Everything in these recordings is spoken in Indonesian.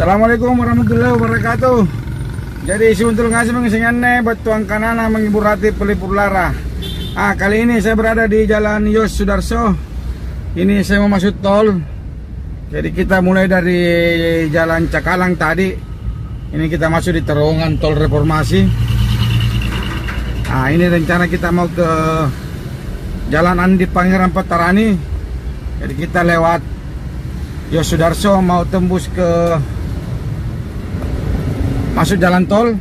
Assalamualaikum warahmatullahi wabarakatuh. Jadi sebetulnya ngasih mengisingannya batuang kanana menghibur hati pelipur lara. Kali ini saya berada di Jalan Yos Sudarso. Ini saya mau masuk tol. Jadi kita mulai dari Jalan Cakalang tadi. Ini kita masuk di terowongan tol Reformasi. Ini rencana kita mau ke Jalan Andi Pangeran Petarani. Jadi kita lewat Yos Sudarso mau tembus ke masuk jalan tol.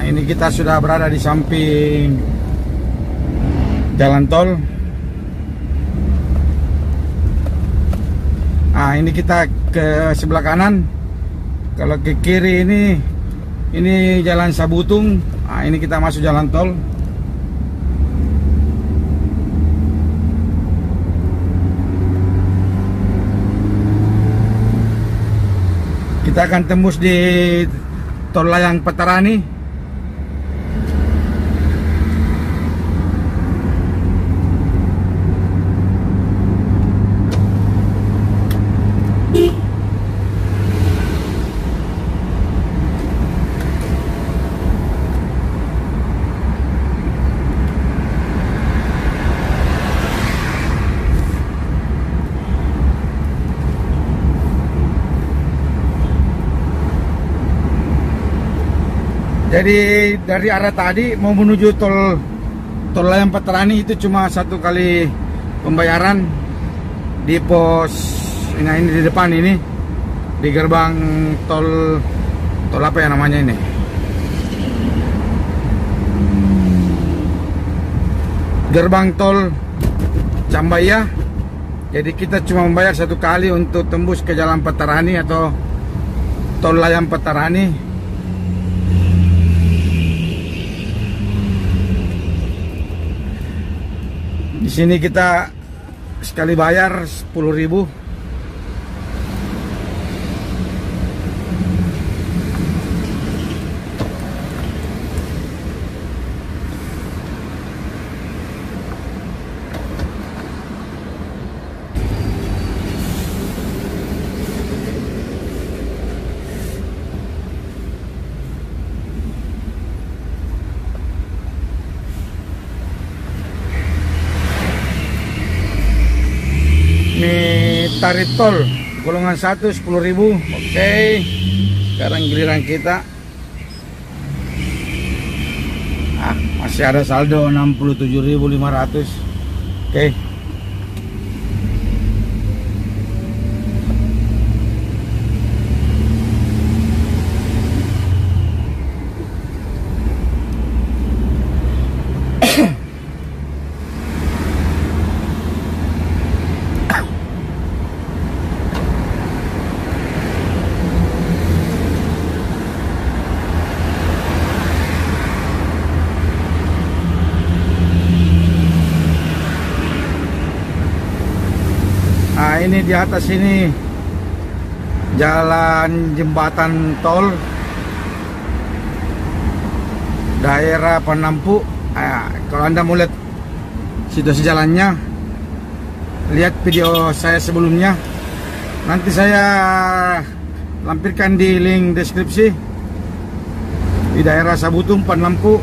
Ini kita sudah berada di samping jalan tol. Ini kita ke sebelah kanan. Kalau ke kiri ini jalan Sabutung. Ini kita masuk jalan tol. Kita akan tembus di Tol Layang Petarani. Jadi dari arah tadi mau menuju tol Layang Petarani itu cuma satu kali pembayaran di pos ini di depan ini, di gerbang tol apa ya namanya ini, gerbang tol Cambaya. Jadi kita cuma membayar satu kali untuk tembus ke Jalan Petarani atau tol Layang Petarani. Di sini kita sekali bayar 10.000. Tarif tol golongan 1 10.000. Oke, sekarang giliran kita. Masih ada saldo 67.500. Oke. Ini di atas ini jalan jembatan tol daerah Penampu. Kalau Anda mau lihat situasi jalannya, lihat video saya sebelumnya. Nanti saya lampirkan di link deskripsi. Di daerah Sabutung, Penampu.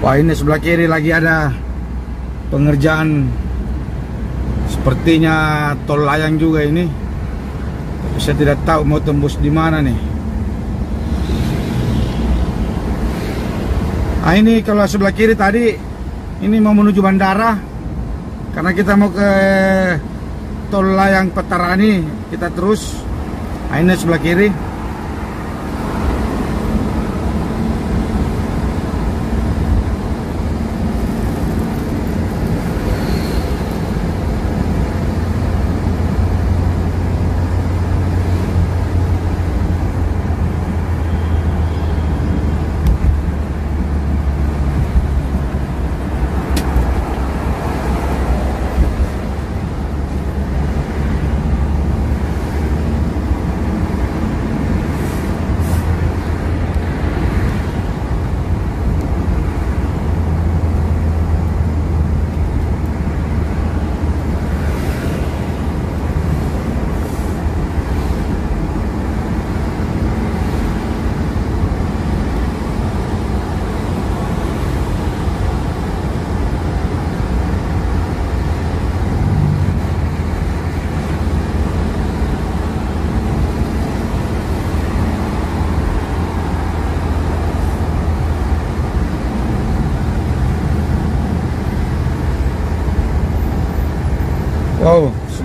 Wah, ini sebelah kiri lagi ada pengerjaan, sepertinya tol layang juga ini. Tapi saya tidak tahu mau tembus di mana nih. Ini kalau sebelah kiri tadi ini mau menuju bandara, karena kita mau ke tol Layang Petarani. Kita terus. Ini sebelah kiri.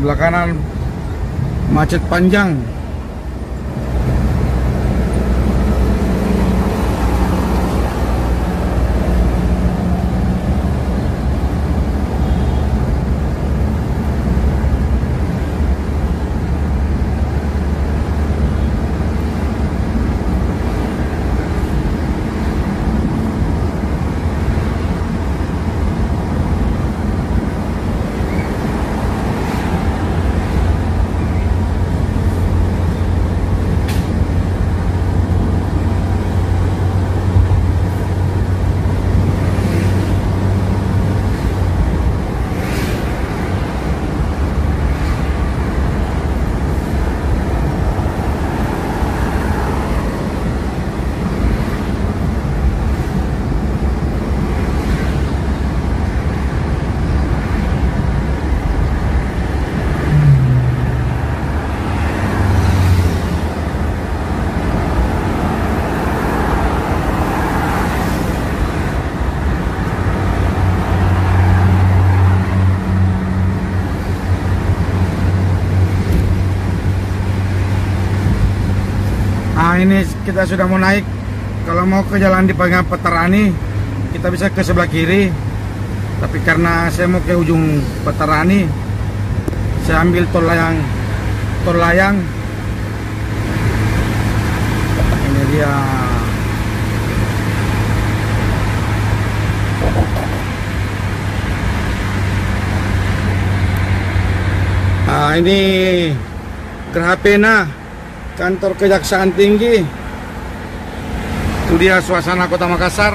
sebelah kanan macet panjang. Ini kita sudah mau naik. Kalau mau ke jalan di Panggang Petarani, kita bisa ke sebelah kiri. Tapi karena saya mau ke ujung Petarani, saya ambil tol layang. Ini dia. Ini Geraha Pena, kantor Kejaksaan Tinggi. Itu dia suasana Kota Makassar.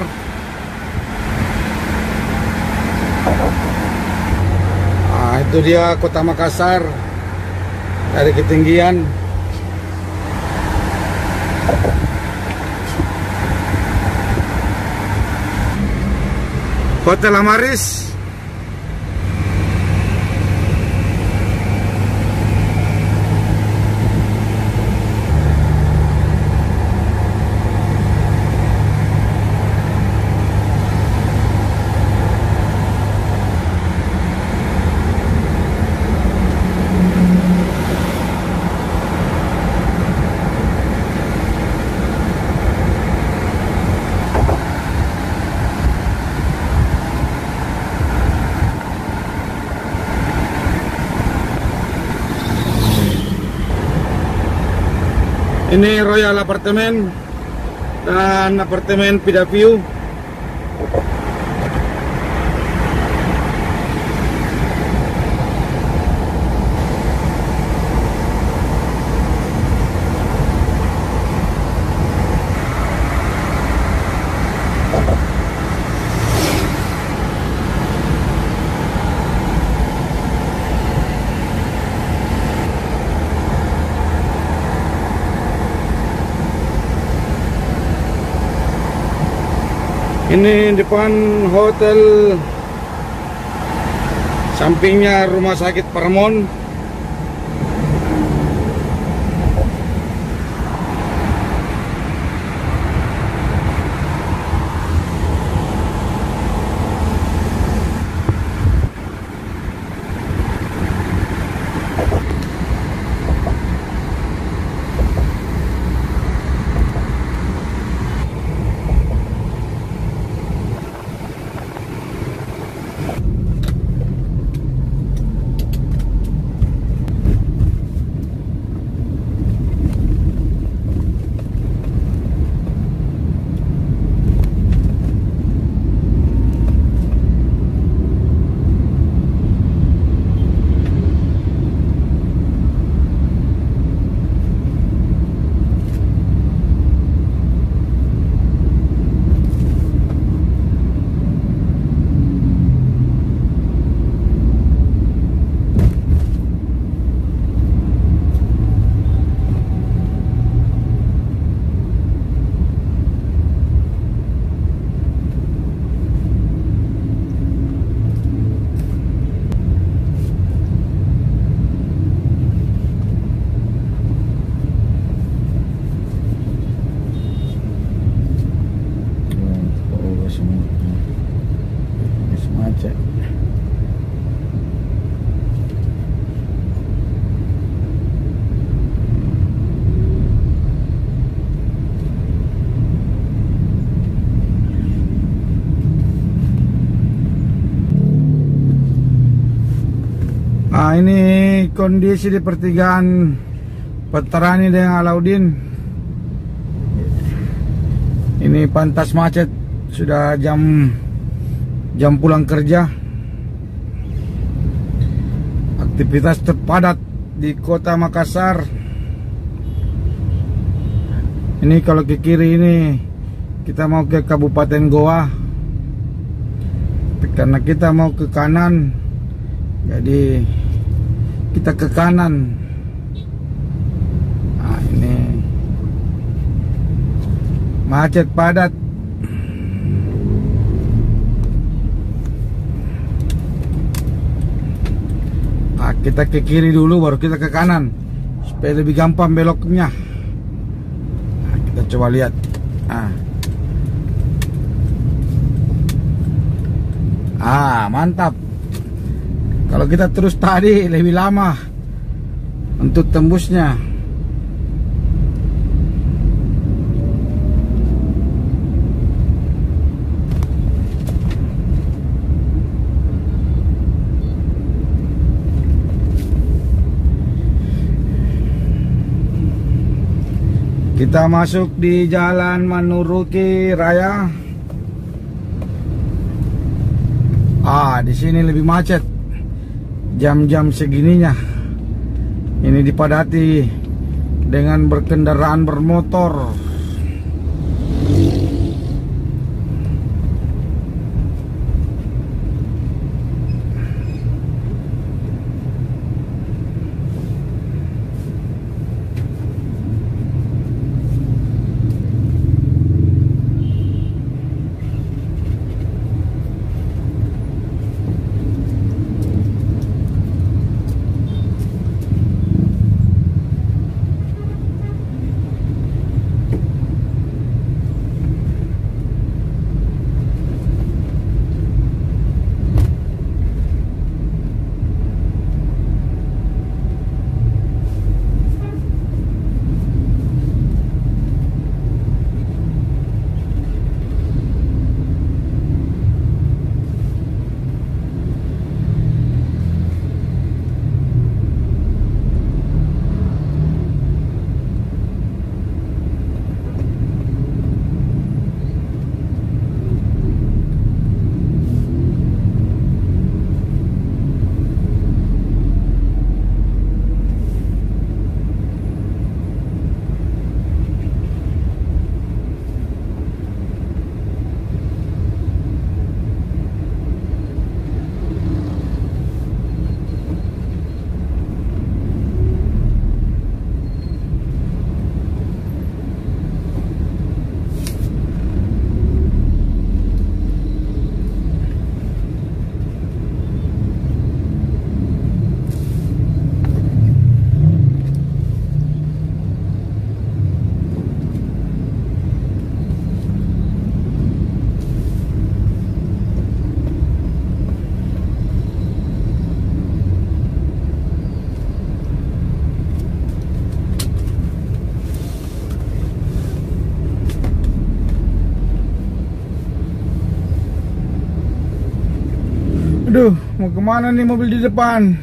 Itu dia Kota Makassar dari ketinggian. Hotel Amaris. Ini Royal Apartemen dan apartemen Pida View. Ini depan hotel, sampingnya rumah sakit Paramount. ini kondisi di pertigaan Petarani dengan Alauddin. Ini pantas macet, sudah jam pulang kerja. Aktivitas terpadat di kota Makassar. Ini kalau ke kiri ini kita mau ke Kabupaten Goa. Karena kita mau ke kanan, jadi kita ke kanan. Nah, ini macet padat. Nah, kita ke kiri dulu baru kita ke kanan supaya lebih gampang beloknya. Nah, kita coba lihat. Mantap. Kalau kita terus tadi lebih lama untuk tembusnya. Kita masuk di Jalan Manuruki Raya. Di sini lebih macet. Jam-jam segininya. Ini dipadati dengan berkendaraan bermotor. Aduh, mau kemana nih mobil di depan?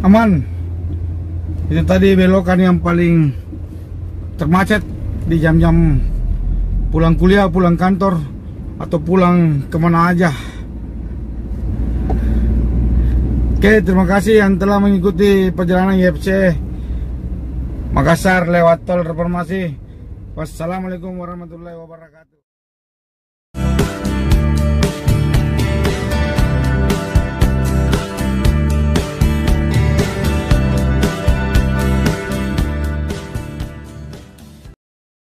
Aman. Itu tadi belokan yang paling termacet di jam-jam pulang kuliah, pulang kantor, atau pulang kemana aja. Oke, terima kasih yang telah mengikuti perjalanan YFC Makassar lewat tol Reformasi. Wassalamualaikum warahmatullahi wabarakatuh.